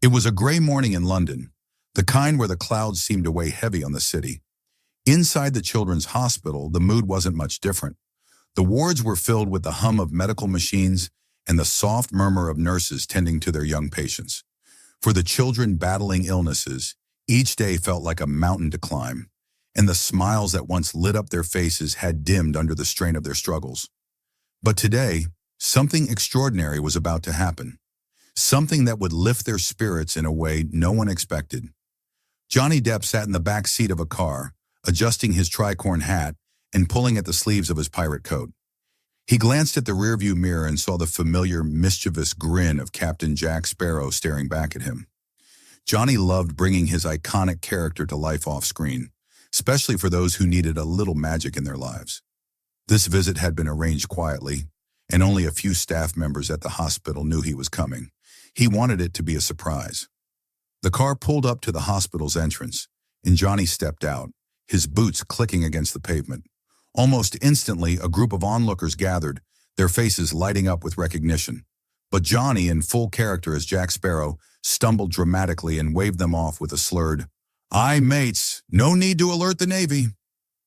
It was a gray morning in London, the kind where the clouds seemed to weigh heavy on the city. Inside the children's hospital, the mood wasn't much different. The wards were filled with the hum of medical machines and the soft murmur of nurses tending to their young patients. For the children battling illnesses, each day felt like a mountain to climb, and the smiles that once lit up their faces had dimmed under the strain of their struggles. But today, something extraordinary was about to happen. Something that would lift their spirits in a way no one expected. Johnny Depp sat in the back seat of a car, adjusting his tricorn hat and pulling at the sleeves of his pirate coat. He glanced at the rearview mirror and saw the familiar, mischievous grin of Captain Jack Sparrow staring back at him. Johnny loved bringing his iconic character to life off-screen, especially for those who needed a little magic in their lives. This visit had been arranged quietly, and only a few staff members at the hospital knew he was coming. He wanted it to be a surprise. The car pulled up to the hospital's entrance, and Johnny stepped out, his boots clicking against the pavement. Almost instantly, a group of onlookers gathered, their faces lighting up with recognition. But Johnny, in full character as Jack Sparrow, stumbled dramatically and waved them off with a slurred, "Aye, mates, no need to alert the Navy."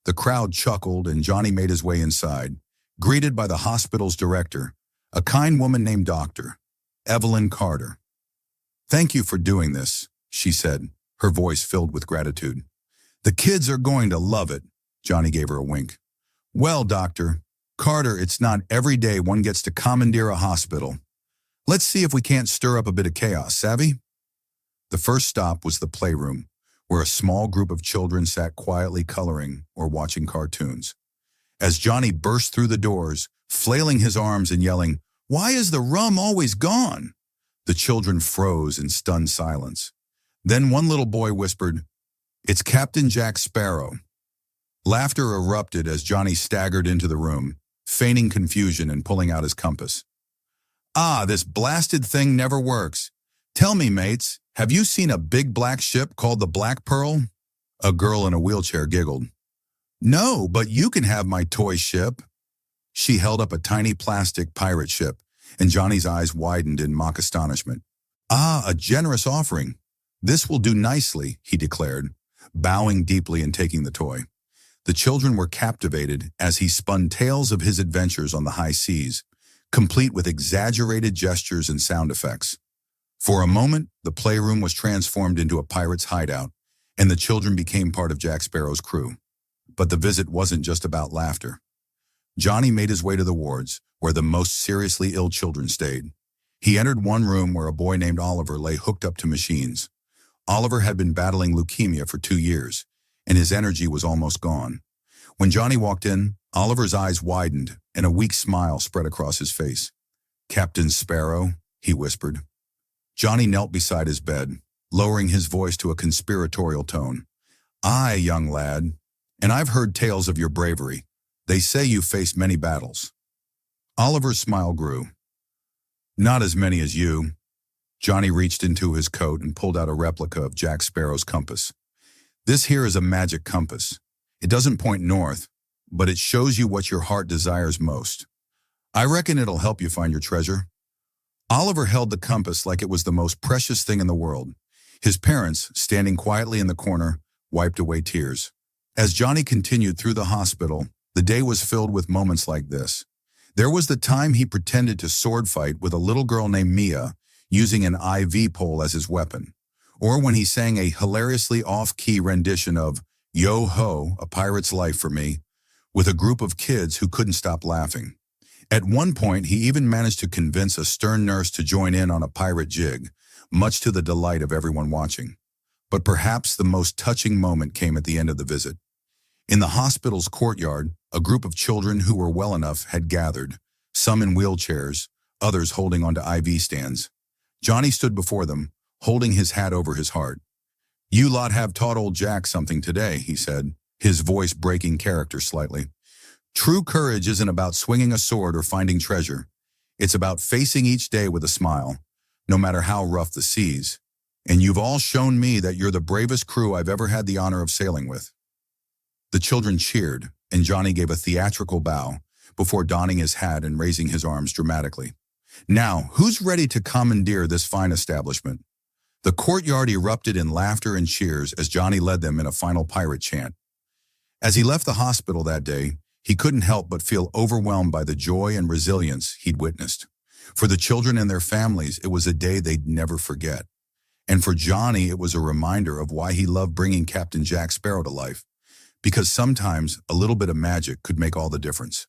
The crowd chuckled, and Johnny made his way inside, greeted by the hospital's director, a kind woman named Dr. Evelyn Carter. "Thank you for doing this," she said, her voice filled with gratitude. "The kids are going to love it." Johnny gave her a wink. "Well, Dr. Carter, it's not every day one gets to commandeer a hospital. Let's see if we can't stir up a bit of chaos, savvy?" The first stop was the Playroom, where a small group of children sat quietly coloring or watching cartoons. As Johnny burst through the doors, flailing his arms and yelling, "Why is the rum always gone?" the children froze in stunned silence. Then one little boy whispered, "It's Captain Jack Sparrow." Laughter erupted as Johnny staggered into the room, feigning confusion and pulling out his compass. "Ah, this blasted thing never works. Tell me, mates, have you seen a big black ship called the Black Pearl?" A girl in a wheelchair giggled. "No, but you can have my toy ship." She held up a tiny plastic pirate ship, and Johnny's eyes widened in mock astonishment. "Ah, a generous offering. This will do nicely," he declared, bowing deeply and taking the toy. The children were captivated as he spun tales of his adventures on the high seas, complete with exaggerated gestures and sound effects. For a moment, the Playroom was transformed into a pirate's hideout, and the children became part of Jack Sparrow's crew. But the visit wasn't just about laughter. Johnny made his way to the wards, where the most seriously ill children stayed. He entered one room where a boy named Oliver lay hooked up to machines. Oliver had been battling leukemia for 2 years, and his energy was almost gone. When Johnny walked in, Oliver's eyes widened, and a weak smile spread across his face. "Captain Sparrow," he whispered. Johnny knelt beside his bed, lowering his voice to a conspiratorial tone. "Aye, young lad, and I've heard tales of your bravery. They say you faced many battles." Oliver's smile grew. "Not as many as you." Johnny reached into his coat and pulled out a replica of Jack Sparrow's compass. "This here is a magic compass. It doesn't point north, but it shows you what your heart desires most. I reckon it'll help you find your treasure." Oliver held the compass like it was the most precious thing in the world. His parents, standing quietly in the corner, wiped away tears. As Johnny continued through the hospital, the day was filled with moments like this. There was the time he pretended to sword fight with a little girl named Mia, using an IV pole as his weapon, or when he sang a hilariously off-key rendition of "Yo-Ho, a Pirate's Life for Me," with a group of kids who couldn't stop laughing. At one point, he even managed to convince a stern nurse to join in on a pirate jig, much to the delight of everyone watching. But perhaps the most touching moment came at the end of the visit. In the hospital's courtyard, a group of children who were well enough had gathered, some in wheelchairs, others holding onto IV stands. Johnny stood before them, holding his hat over his heart. "You lot have taught old Jack something today," he said, his voice breaking character slightly. "True courage isn't about swinging a sword or finding treasure. It's about facing each day with a smile, no matter how rough the seas. And you've all shown me that you're the bravest crew I've ever had the honor of sailing with." The children cheered, and Johnny gave a theatrical bow before donning his hat and raising his arms dramatically. "Now, who's ready to commandeer this fine establishment?" The courtyard erupted in laughter and cheers as Johnny led them in a final pirate chant. As he left the hospital that day, he couldn't help but feel overwhelmed by the joy and resilience he'd witnessed. For the children and their families, it was a day they'd never forget. And for Johnny, it was a reminder of why he loved bringing Captain Jack Sparrow to life. Because sometimes a little bit of magic could make all the difference.